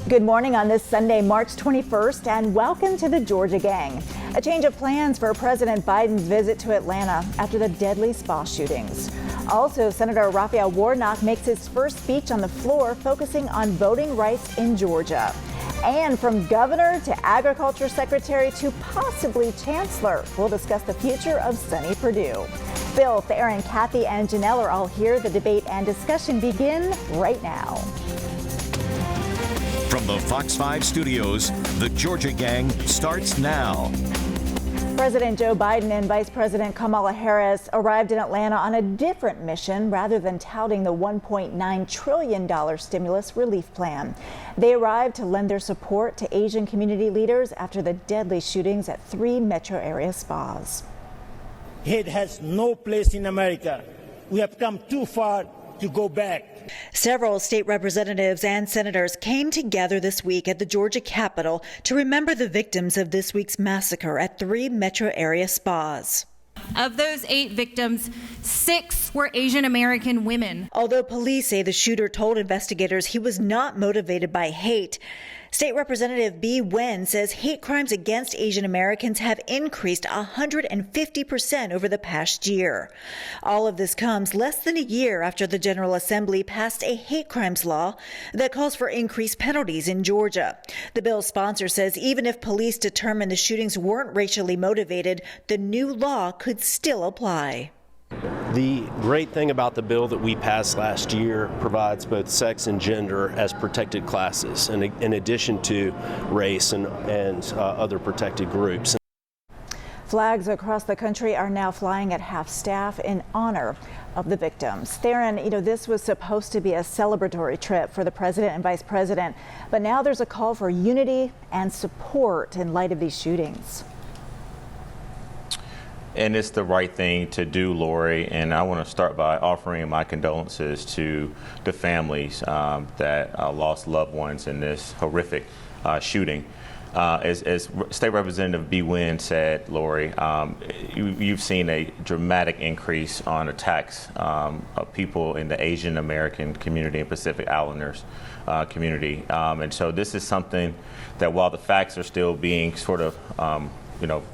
Good morning on this Sunday, March 21st, and welcome to the Georgia Gang. A change of plans for President Biden's visit to Atlanta after the deadly spa shootings. Also, Senator Raphael Warnock makes his first speech on the floor focusing on voting rights in Georgia. And from governor to agriculture secretary to possibly chancellor, we'll discuss the future of sunny Purdue. Bill, Theron, Kathy, and Janelle are all here. The debate and discussion begin right now. From the Fox 5 studios, the Georgia Gang starts now. President Joe Biden and Vice President Kamala Harris arrived in Atlanta on a different mission rather than touting the $1.9 trillion stimulus relief plan. They arrived to lend their support to Asian community leaders after the deadly shootings at 3 metro area spas. Hate has no place in America. We have come too far to go back. Several state representatives and senators came together this week at the Georgia Capitol to remember the victims of this week's massacre at 3 metro area spas. Of those 8 victims, 6 were Asian American women. Although police say the shooter told investigators he was not motivated by hate, State Representative Bee Nguyen says hate crimes against Asian Americans have increased 150% over the past year. All of this comes less than a year after the General Assembly passed a hate crimes law that calls for increased penalties in Georgia. The bill's sponsor says even if police determine the shootings weren't racially motivated, the new law could still apply. The great thing about the bill that we passed last year provides both sex and gender as protected classes, and in addition to race and other protected groups. Flags across the country are now flying at half-staff in honor of the victims. Theron, this was supposed to be a celebratory trip for the president and vice president, but now there's a call for unity and support in light of these shootings. And it's the right thing to do, Lori. And I want to start by offering my condolences to the families that lost loved ones in this horrific shooting. As State Representative Bee Nguyen said, Lori, you've seen a dramatic increase on attacks of people in the Asian American community and Pacific Islanders community. And so this is something that, while the facts are still being sort of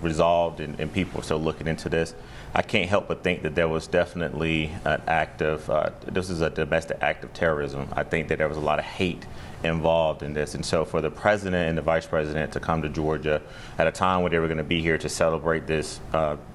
resolved and people are still looking into this, I can't help but think that there was definitely an act of, this is a domestic act of terrorism. I think that there was a lot of hate involved in this. And so for the president and the vice president to come to Georgia at a time when they were going to be here to celebrate this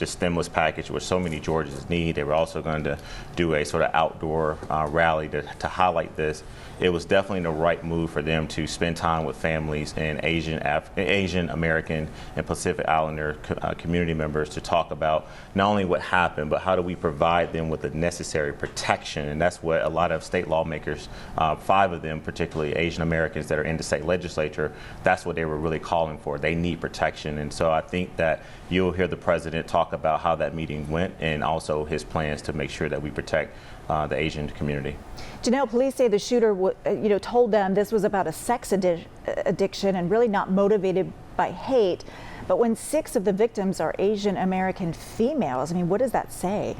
stimulus package, which so many Georgians need, they were also going to do a sort of outdoor rally to highlight this. It was definitely the right move for them to spend time with families and Asian American and Pacific Islander community members to talk about not only what happened, but how do we provide them with the necessary protection. And that's what a lot of state lawmakers, 5 of them, particularly Asian Americans that are in the state legislature, that's what they were really calling for. They need protection. And so I think that you'll hear the president talk about how that meeting went and also his plans to make sure that we protect the Asian community. Janelle, police say the shooter told them this was about a sex addiction and really not motivated by hate. But when 6 of the victims are Asian American females, what does that say?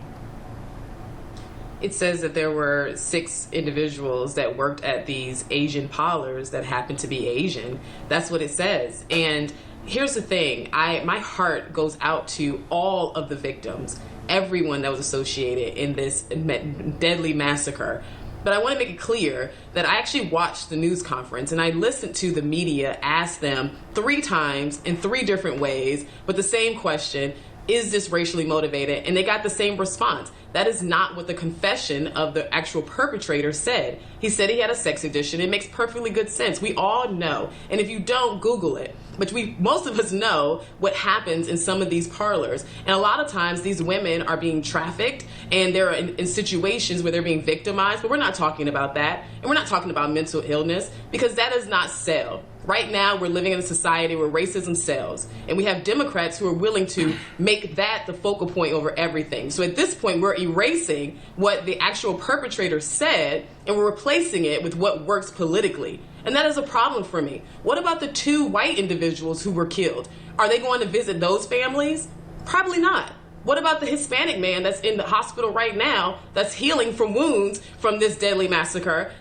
It says that there were 6 individuals that worked at these Asian parlors that happened to be Asian. That's what it says. And here's the thing, my heart goes out to all of the victims, everyone that was associated in this deadly massacre. But I want to make it clear that I actually watched the news conference and I listened to the media ask them 3 times in 3 different ways, but the same question, is this racially motivated? And they got the same response. That is not what the confession of the actual perpetrator said. He said he had a sex addiction. It makes perfectly good sense. We all know. And if you don't, Google it. But most of us know what happens in some of these parlors. And a lot of times these women are being trafficked and they're in situations where they're being victimized. But we're not talking about that. And we're not talking about mental illness because that does not sell. Right now, we're living in a society where racism sells, and we have Democrats who are willing to make that the focal point over everything. So at this point, we're erasing what the actual perpetrator said, and we're replacing it with what works politically. And that is a problem for me. What about the 2 white individuals who were killed? Are they going to visit those families? Probably not. What about the Hispanic man that's in the hospital right now that's healing from wounds from this deadly massacre?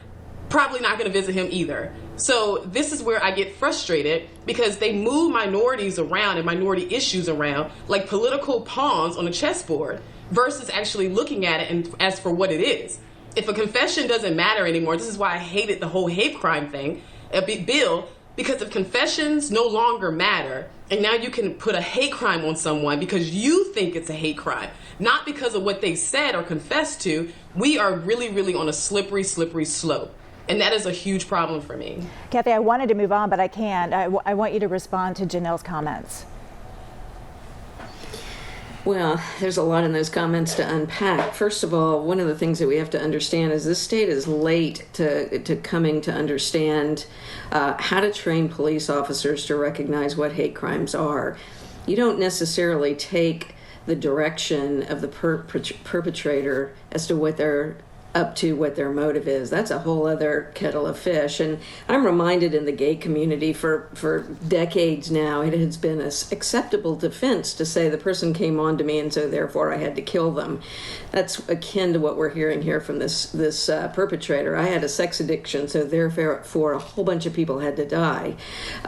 Probably not going to visit him either. So this is where I get frustrated, because they move minorities around and minority issues around like political pawns on a chessboard versus actually looking at it and as for what it is. If a confession doesn't matter anymore, this is why I hated the whole hate crime thing, bill, because if confessions no longer matter, and now you can put a hate crime on someone because you think it's a hate crime, not because of what they said or confessed to, we are really, really on a slippery, slippery slope. And that is a huge problem for me. Kathy, I wanted to move on, but I can't. I want you to respond to Janelle's comments. Well, there's a lot in those comments to unpack. First of all, one of the things that we have to understand is this state is late to coming to understand how to train police officers to recognize what hate crimes are. You don't necessarily take the direction of the perpetrator as to what they're up to, what their motive is. That's a whole other kettle of fish. And I'm reminded in the gay community for decades now, it has been an acceptable defense to say the person came on to me and so therefore I had to kill them. That's akin to what we're hearing here from this perpetrator. I had a sex addiction, so therefore a whole bunch of people had to die.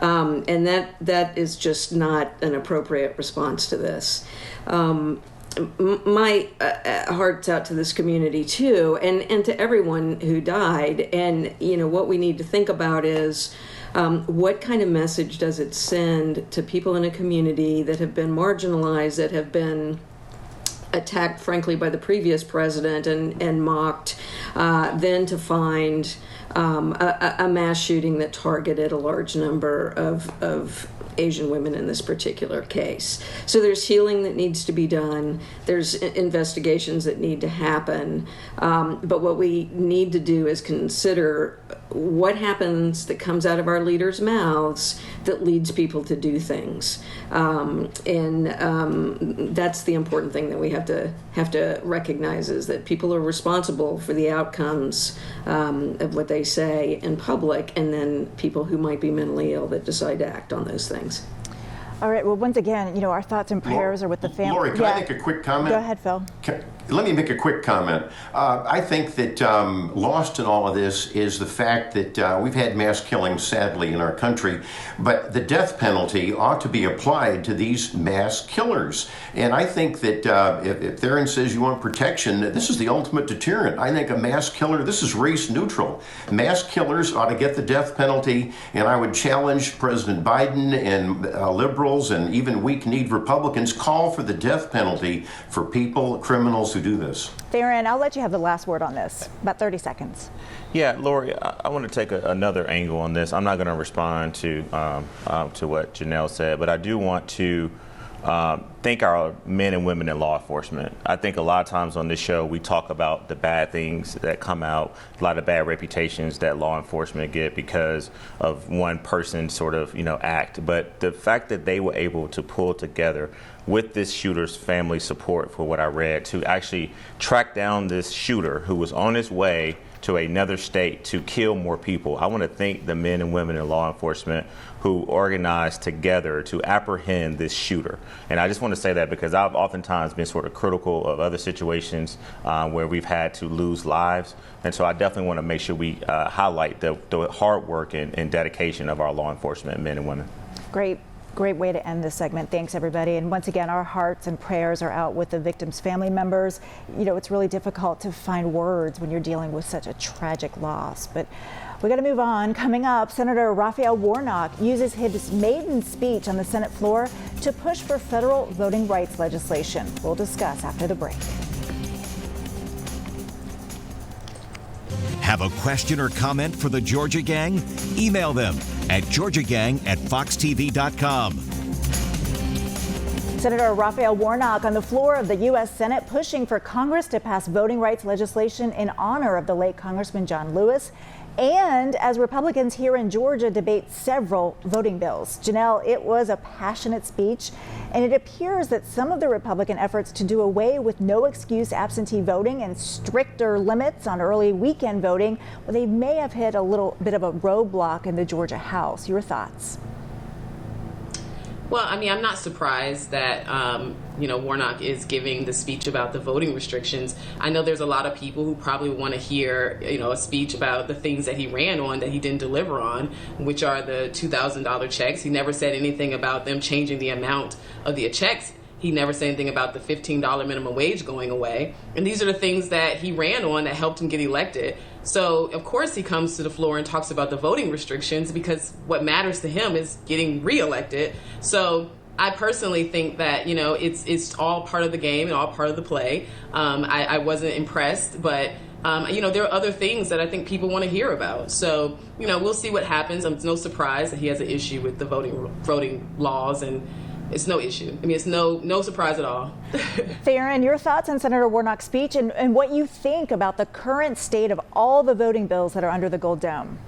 And that is just not an appropriate response to this. My heart's out to this community too, and to everyone who died. And what we need to think about is what kind of message does it send to people in a community that have been marginalized, that have been attacked, frankly, by the previous president and mocked, then to find a mass shooting that targeted a large number of Asian women in this particular case. So there's healing that needs to be done. There's investigations that need to happen. But what we need to do is consider what happens that comes out of our leaders' mouths that leads people to do things. And that's the important thing that we have to recognize, is that people are responsible for the outcomes of what they say in public, and then people who might be mentally ill that decide to act on those things. All right. Well, once again, our thoughts and prayers are with the family. Lori, can I make a quick comment? Go ahead, Phil. Let me make a quick comment. I think that lost in all of this is the fact that we've had mass killings, sadly, in our country, but the death penalty ought to be applied to these mass killers. And I think that if Theron says you want protection, this is the ultimate deterrent. I think a mass killer, this is race neutral. Mass killers ought to get the death penalty, and I would challenge President Biden and liberals and even weak-kneed Republicans, call for the death penalty for people, criminals who do this. Theron, I'll let you have the last word on this. About 30 seconds. Yeah, Lori, I want to take another angle on this. I'm not going to respond to what Janelle said, but I do want to thank our men and women in law enforcement. I think a lot of times on this show we talk about the bad things that come out, a lot of bad reputations that law enforcement get because of one person sort of act. But the fact that they were able to pull together with this shooter's family support, for what I read, to actually track down this shooter who was on his way to another state to kill more people. I want to thank the men and women in law enforcement who organized together to apprehend this shooter. And I just want to say that because I've oftentimes been sort of critical of other situations where we've had to lose lives. And so I definitely want to make sure we highlight the hard work and dedication of our law enforcement men and women. Great way to end this segment. Thanks, everybody. And once again, our hearts and prayers are out with the victims' family members. It's really difficult to find words when you're dealing with such a tragic loss. But we got to move on. Coming up, Senator Raphael Warnock uses his maiden speech on the Senate floor to push for federal voting rights legislation. We'll discuss after the break. Have a question or comment for the Georgia Gang? Email them at georgiagang@foxtv.com. Senator Raphael Warnock on the floor of the U.S. Senate pushing for Congress to pass voting rights legislation in honor of the late Congressman John Lewis, and as Republicans here in Georgia debate several voting bills. Janelle, it was a passionate speech, and it appears that some of the Republican efforts to do away with no excuse absentee voting and stricter limits on early weekend voting, well, they may have hit a little bit of a roadblock in the Georgia House. Your thoughts? Well, I mean, I'm not surprised that, Warnock is giving the speech about the voting restrictions. I know there's a lot of people who probably want to hear, a speech about the things that he ran on that he didn't deliver on, which are the $2,000 checks. He never said anything about them changing the amount of the checks. He never said anything about the $15 minimum wage going away. And these are the things that he ran on that helped him get elected. So, of course, he comes to the floor and talks about the voting restrictions because what matters to him is getting reelected. So I personally think that, it's all part of the game and all part of the play. I wasn't impressed, but, there are other things that I think people want to hear about. So, we'll see what happens. It's no surprise that he has an issue with the voting laws, and it's no issue. I mean, it's no surprise at all. Theron, your thoughts on Senator Warnock's speech and what you think about the current state of all the voting bills that are under the Gold Dome?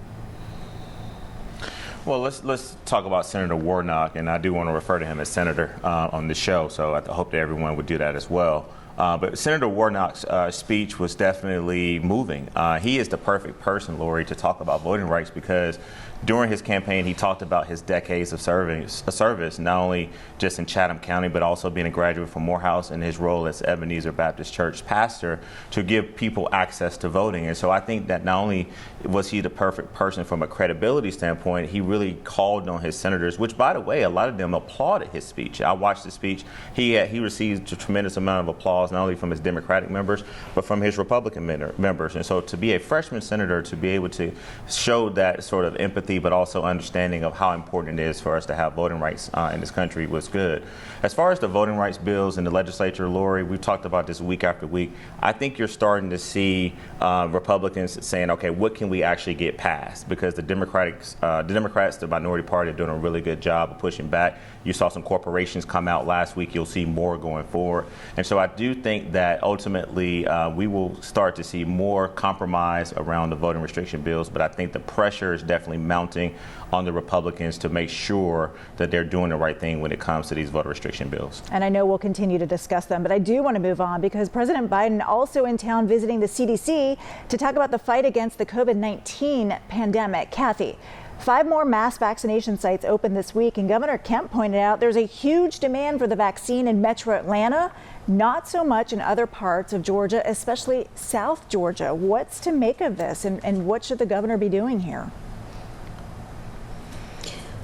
Well, let's talk about Senator Warnock, and I do want to refer to him as Senator on the show, so I hope that everyone would do that as well. But Senator Warnock's speech was definitely moving. He is the perfect person, Lori, to talk about voting rights because during his campaign, he talked about his decades of service, not only just in Chatham County, but also being a graduate from Morehouse and his role as Ebenezer Baptist Church pastor to give people access to voting. And so I think that not only was he the perfect person from a credibility standpoint, he really called on his senators, which, by the way, a lot of them applauded his speech. I watched the speech. He received a tremendous amount of applause, not only from his Democratic members, but from his Republican members. And so to be a freshman senator, to be able to show that sort of empathy, but also understanding of how important it is for us to have voting rights in this country was good. As far as the voting rights bills in the legislature, Lori, we've talked about this week after week. I think you're starting to see Republicans saying, okay, what can we actually get passed? Because the Democrats, the minority party, are doing a really good job of pushing back. You saw some corporations come out last week. You'll see more going forward. And so I do think that ultimately we will start to see more compromise around the voting restriction bills. But I think the pressure is definitely mounting on the Republicans to make sure that they're doing the right thing when it comes to these voter restriction bills. And I know we'll continue to discuss them, but I do want to move on because President Biden also in town visiting the CDC to talk about the fight against the COVID-19 pandemic. Kathy, 5 more mass vaccination sites opened this week, and Governor Kemp pointed out there's a huge demand for the vaccine in metro Atlanta, not so much in other parts of Georgia, especially South Georgia. What's to make of this, and what should the governor be doing here?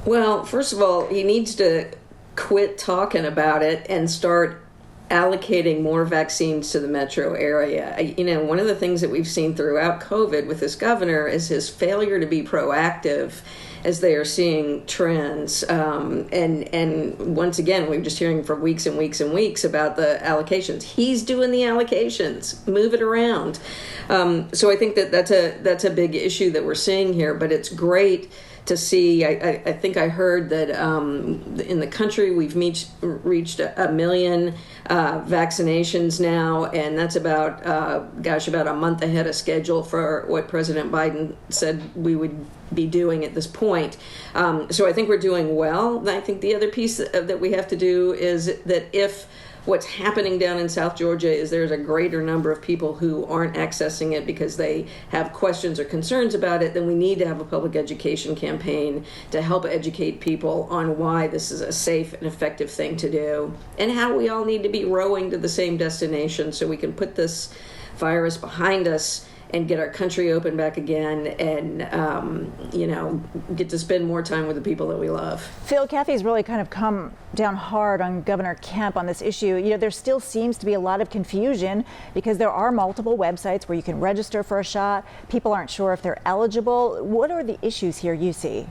Well, first of all, he needs to quit talking about it and start allocating more vaccines to the metro area. One of the things that we've seen throughout COVID with this governor is his failure to be proactive as they are seeing trends. And once again, we're just hearing for weeks and weeks and weeks about the allocations. He's doing the allocations, move it around. So I think that's a big issue that we're seeing here, but it's great to see. I think I heard that in the country we've reached 1 million vaccinations now, and that's about a month ahead of schedule for what President Biden said we would be doing at this point. So I think we're doing well. I think the other piece that we have to do is that if what's happening down in South Georgia is there's a greater number of people who aren't accessing it because they have questions or concerns about it, then we need to have a public education campaign to help educate people on why this is a safe and effective thing to do and how we all need to be rowing to the same destination so we can put this virus behind us and get our country open back again and, get to spend more time with the people that we love. Phil, Kathy's really kind of come down hard on Governor Kemp on this issue. There still seems to be a lot of confusion because there are multiple websites where you can register for a shot. People aren't sure if they're eligible. What are the issues here you see?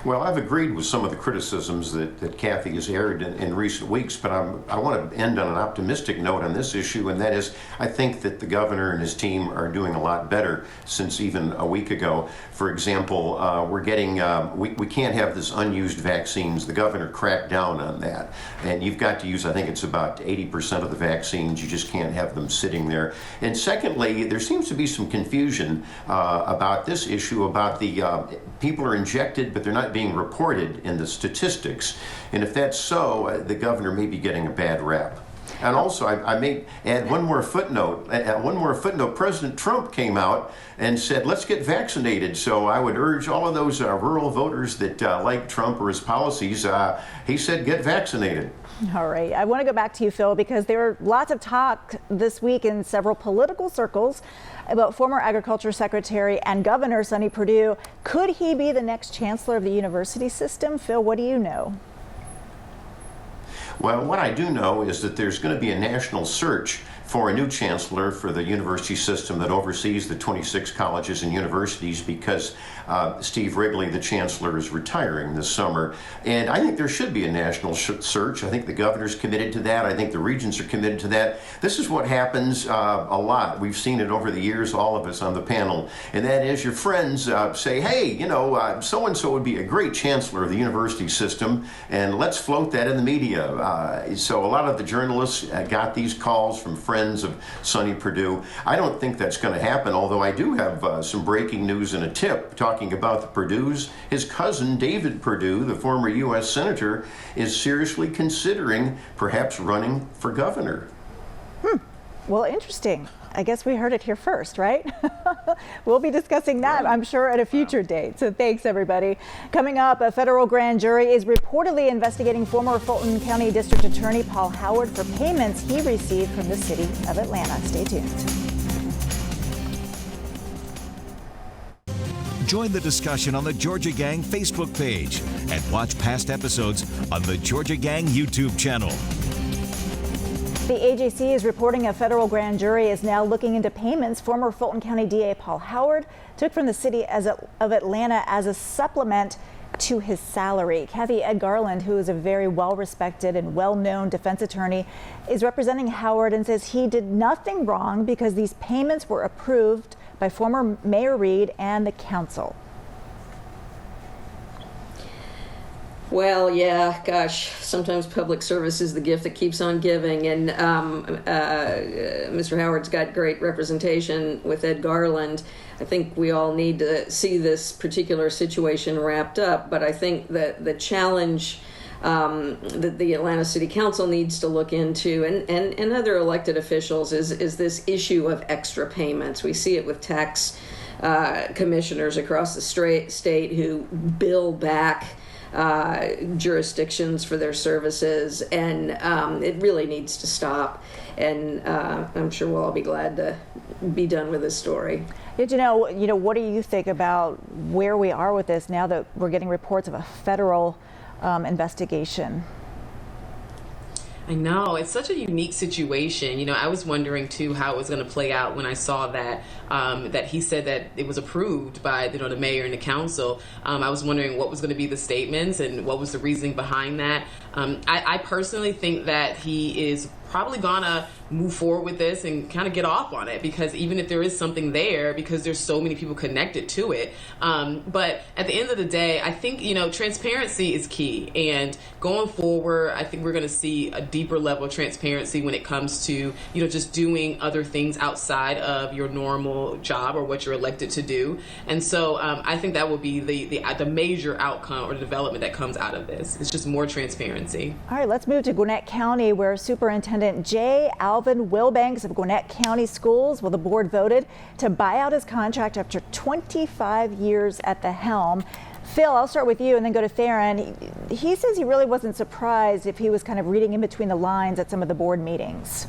Well, I've agreed with some of the criticisms that Kathy has aired in recent weeks, but I want to end on an optimistic note on this issue, and that is I think that the governor and his team are doing a lot better since even a week ago. For example, we're getting, we can't have this unused vaccines. The governor cracked down on that, and you've got to use, I think it's about 80% of the vaccines. You just can't have them sitting there. And secondly, there seems to be some confusion about this issue about the people are injected, but they're not being reported in the statistics. And if that's so, the governor may be getting a bad rap. And also, I may add one more footnote. President Trump came out and said, let's get vaccinated. So I would urge all of those rural voters that like Trump or his policies, he said, get vaccinated. All right. I want to go back to you, Phil, because there were lots of talk this week in several political circles about former Agriculture Secretary and Governor Sonny Perdue. Could he be the next chancellor of the university system? Phil, what do you know? Well, what I do know is that there's going to be a national search for a new chancellor for the university system that oversees the 26 colleges and universities, because Steve Wrigley, the chancellor, is retiring this summer. And I think there should be a national search. I think the governor's committed to that. I think the regents are committed to that. This is what happens a lot. We've seen it over the years, all of us on the panel. And that is your friends say, hey, you know, so-and-so would be a great chancellor of the university system, and let's float that in the media. So a lot of the journalists got these calls from friends of Sonny Perdue. I don't think that's going to happen, although I do have some breaking news and a tip talking about the Perdues. His cousin, David Perdue, the former U.S. Senator, is seriously considering perhaps running for governor. Well, interesting. I guess we heard it here first, right? We'll be discussing that, I'm sure, at a future date. So thanks, everybody. Coming up, a federal grand jury is reportedly investigating former Fulton County District Attorney Paul Howard for payments he received from the city of Atlanta. Stay tuned. Join the discussion on the Georgia Gang Facebook page and watch past episodes on the Georgia Gang YouTube channel. The AJC is reporting a federal grand jury is now looking into payments former Fulton County DA Paul Howard took from the city of Atlanta as a supplement to his salary. Kathy Ed Garland, who is a very well-respected and well-known defense attorney, is representing Howard and says he did nothing wrong because these payments were approved by former Mayor Reed and the council. Well, yeah, gosh, sometimes public service is the gift that keeps on giving. And Mr. Howard's got great representation with Ed Garland. I think we all need to see this particular situation wrapped up. But I think that the challenge that the Atlanta City Council needs to look into, and other elected officials, is this issue of extra payments. We see it with tax commissioners across the state who bill back jurisdictions for their services, and it really needs to stop. And I'm sure we'll all be glad to be done with this story. Did you know, what do you think about where we are with this now that we're getting reports of a federal investigation? I know, it's such a unique situation. I was wondering too how it was going to play out when I saw that that he said that it was approved by the mayor and the council. I was wondering what was going to be the statements and what was the reasoning behind that. I personally think that he is probably gonna move forward with this and kind of get off on it, because even if there is something there, because there's so many people connected to it. But at the end of the day, I think, transparency is key. And going forward, I think we're going to see a deeper level of transparency when it comes to, just doing other things outside of your normal job or what you're elected to do. And so I think that will be the major outcome or development that comes out of this. It's just more transparency. All right, let's move to Gwinnett County, where Superintendent J. Alvin Wilbanks of Gwinnett County Schools, the board voted to buy out his contract after 25 years at the helm. Phil, I'll start with you and then go to Theron. He says he really wasn't surprised if he was kind of reading in between the lines at some of the board meetings.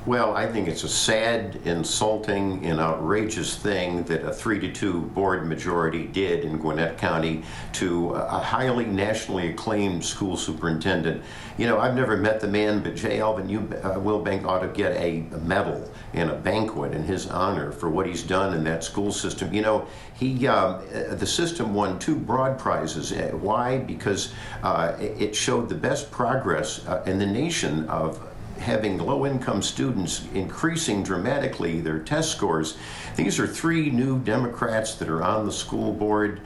Well, I think it's a sad, insulting, and outrageous thing that a 3-2 board majority did in Gwinnett County to a highly nationally acclaimed school superintendent. I've never met the man, but J. Alvin Wilbank ought to get a medal and a banquet in his honor for what he's done in that school system. The system won 2 broad prizes. Why? Because it showed the best progress in the nation of having low-income students increasing dramatically their test scores. These are 3 new Democrats that are on the school board.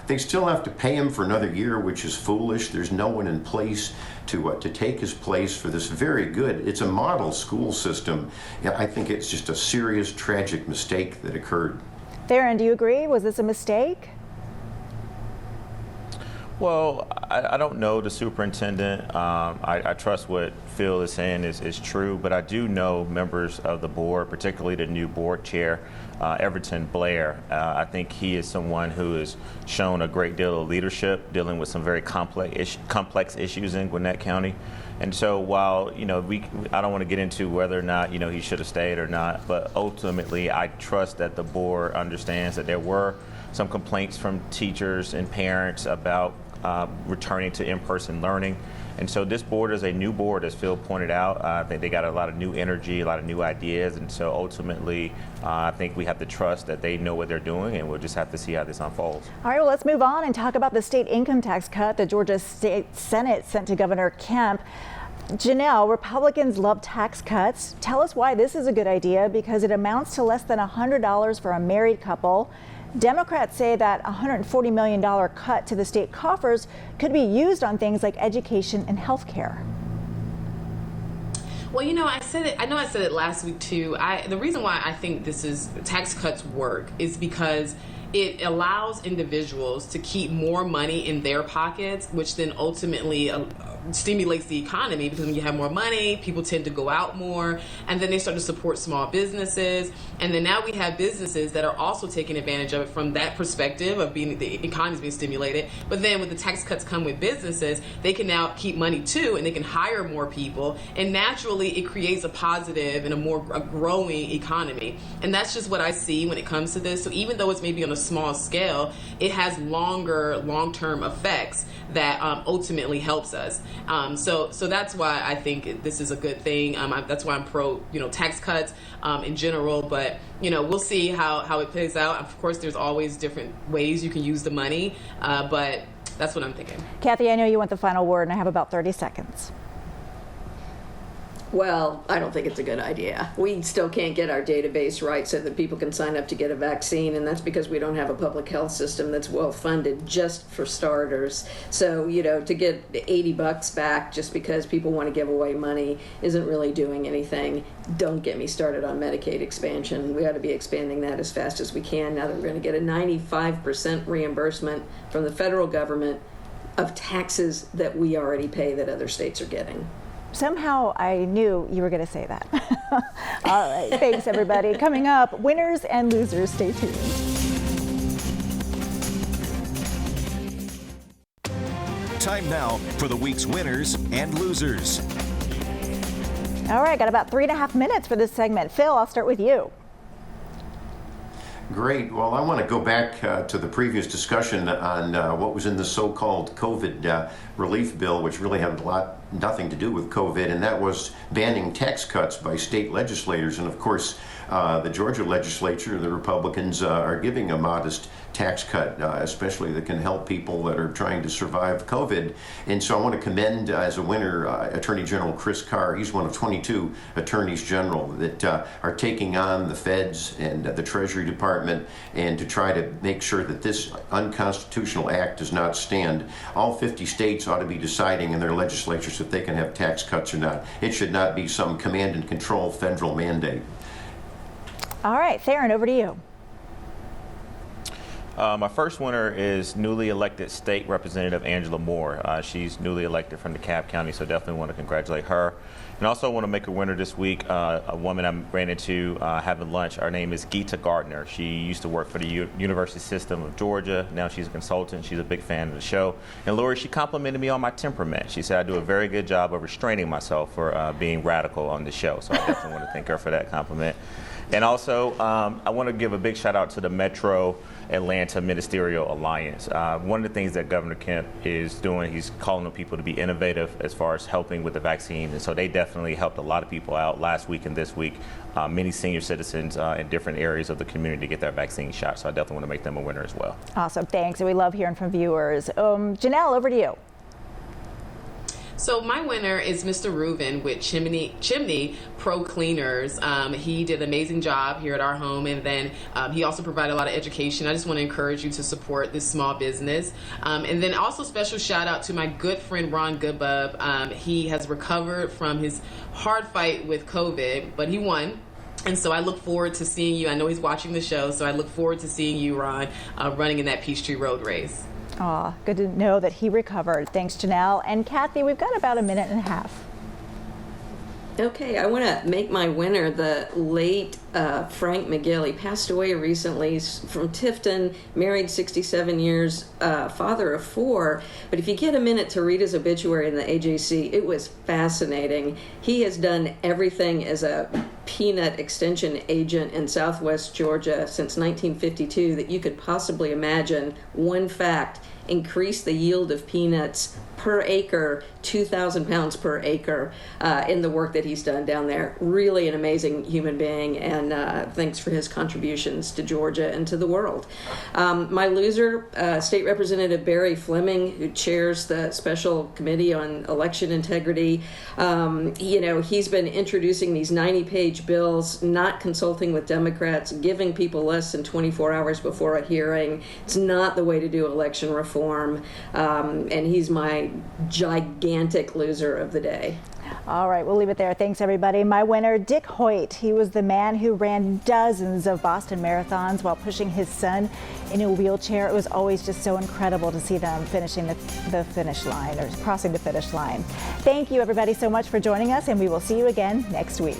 They still have to pay him for another year, which is foolish. There's no one in place to take his place for this very good. It's a model school system. I think it's just a serious, tragic mistake that occurred. Theron, do you agree? Was this a mistake? Well, I don't know the superintendent. I trust what Phil is saying is true, but I do know members of the board, particularly the new board chair, Everton Blair. I think he is someone who has shown a great deal of leadership dealing with some very complex issues in Gwinnett County. And so while, I don't want to get into whether or not, he should have stayed or not, but ultimately I trust that the board understands that there were some complaints from teachers and parents about returning to in-person learning. And so this board is a new board, as Phil pointed out. I think they got a lot of new energy, a lot of new ideas. And so ultimately, I think we have to trust that they know what they're doing, and we'll just have to see how this unfolds. All right, well, let's move on and talk about the state income tax cut the Georgia State Senate sent to Governor Kemp. Janelle, Republicans love tax cuts. Tell us why this is a good idea, because it amounts to less than $100 for a married couple. Democrats say that $140 million cut to the state coffers could be used on things like education and health care. Well, I said it. I know I said it last week too. The reason why I think tax cuts work is because it allows individuals to keep more money in their pockets, which then ultimately stimulates the economy, because when you have more money, people tend to go out more, and then they start to support small businesses. And then now we have businesses that are also taking advantage of it from that perspective of the economy's being stimulated. But then with the tax cuts come with businesses, they can now keep money too, and they can hire more people. And naturally, it creates a positive and a growing economy. And that's just what I see when it comes to this. So even though it's maybe on a small scale, it has long-term effects that ultimately helps us. So that's why I think this is a good thing. That's why I'm pro, tax cuts in general. But we'll see how it plays out. Of course, there's always different ways you can use the money, but that's what I'm thinking. Kathy, I know you want the final word, and I have about 30 seconds. Well, I don't think it's a good idea. We still can't get our database right so that people can sign up to get a vaccine, and that's because we don't have a public health system that's well funded, just for starters. So, to get $80 back just because people want to give away money isn't really doing anything. Don't get me started on Medicaid expansion. We ought to be expanding that as fast as we can now that we're going to get a 95% reimbursement from the federal government of taxes that we already pay that other states are getting. Somehow I knew you were going to say that. All right, thanks everybody. Coming up, winners and losers. Stay tuned. Time now for the week's winners and losers. All right, got about 3.5 minutes for this segment. Phil, I'll start with you. Great. Well, I want to go back to the previous discussion on what was in the so-called COVID relief bill, which really had nothing to do with COVID, and that was banning tax cuts by state legislators. And of course, the Georgia legislature, the Republicans, are giving a modest tax cut, especially that can help people that are trying to survive COVID. And so I want to commend as a winner Attorney General Chris Carr. He's one of 22 attorneys general that are taking on the feds and the Treasury Department and to try to make sure that this unconstitutional act does not stand. All 50 states ought to be deciding in their legislatures if they can have tax cuts or not. It should not be some command and control federal mandate. All right, Theron, over to you. My first winner is newly elected State Representative Angela Moore. She's newly elected from DeKalb County, so definitely want to congratulate her. And also want to make a winner this week, a woman I ran into having lunch. Her name is Geeta Gardner. She used to work for the University System of Georgia. Now she's a consultant. She's a big fan of the show. And Lori, she complimented me on my temperament. She said I do a very good job of restraining myself for being radical on the show. So I definitely want to thank her for that compliment. And also, I want to give a big shout out to the Metro Atlanta Ministerial Alliance. One of the things that Governor Kemp is doing, he's calling on people to be innovative as far as helping with the vaccine. And so they definitely helped a lot of people out last week and this week, many senior citizens in different areas of the community to get their vaccine shot. So I definitely want to make them a winner as well. Awesome, thanks. And we love hearing from viewers. Janelle, over to you. So my winner is Mr. Reuven with Chimney Pro Cleaners. He did an amazing job here at our home, and then he also provided a lot of education. I just want to encourage you to support this small business. And then also special shout out to my good friend Ron Goodbub. He has recovered from his hard fight with COVID, but he won. And so I look forward to seeing you. I know he's watching the show, so I look forward to seeing you, Ron, running in that Peachtree Road race. Aw, good to know that he recovered. Thanks, Janelle. And Kathy, we've got about a minute and a half. Okay, I want to make my winner the late Frank McGill. He passed away recently. He's from Tifton, married 67 years, father of 4. But if you get a minute to read his obituary in the AJC, it was fascinating. He has done everything as a peanut extension agent in Southwest Georgia since 1952 that you could possibly imagine. One fact: increase the yield of peanuts per acre, 2,000 pounds per acre in the work that he's done down there. Really an amazing human being, and thanks for his contributions to Georgia and to the world. My loser, State Representative Barry Fleming, who chairs the Special Committee on Election Integrity. He's been introducing these 90-page bills, not consulting with Democrats, giving people less than 24 hours before a hearing. It's not the way to do election reform, and he's my gigantic loser of the day. All right, we'll leave it there. Thanks, everybody. My winner, Dick Hoyt. He was the man who ran dozens of Boston marathons while pushing his son in a wheelchair. It was always just so incredible to see them finishing the finish line, or crossing the finish line. Thank you, everybody, so much for joining us, and we will see you again next week.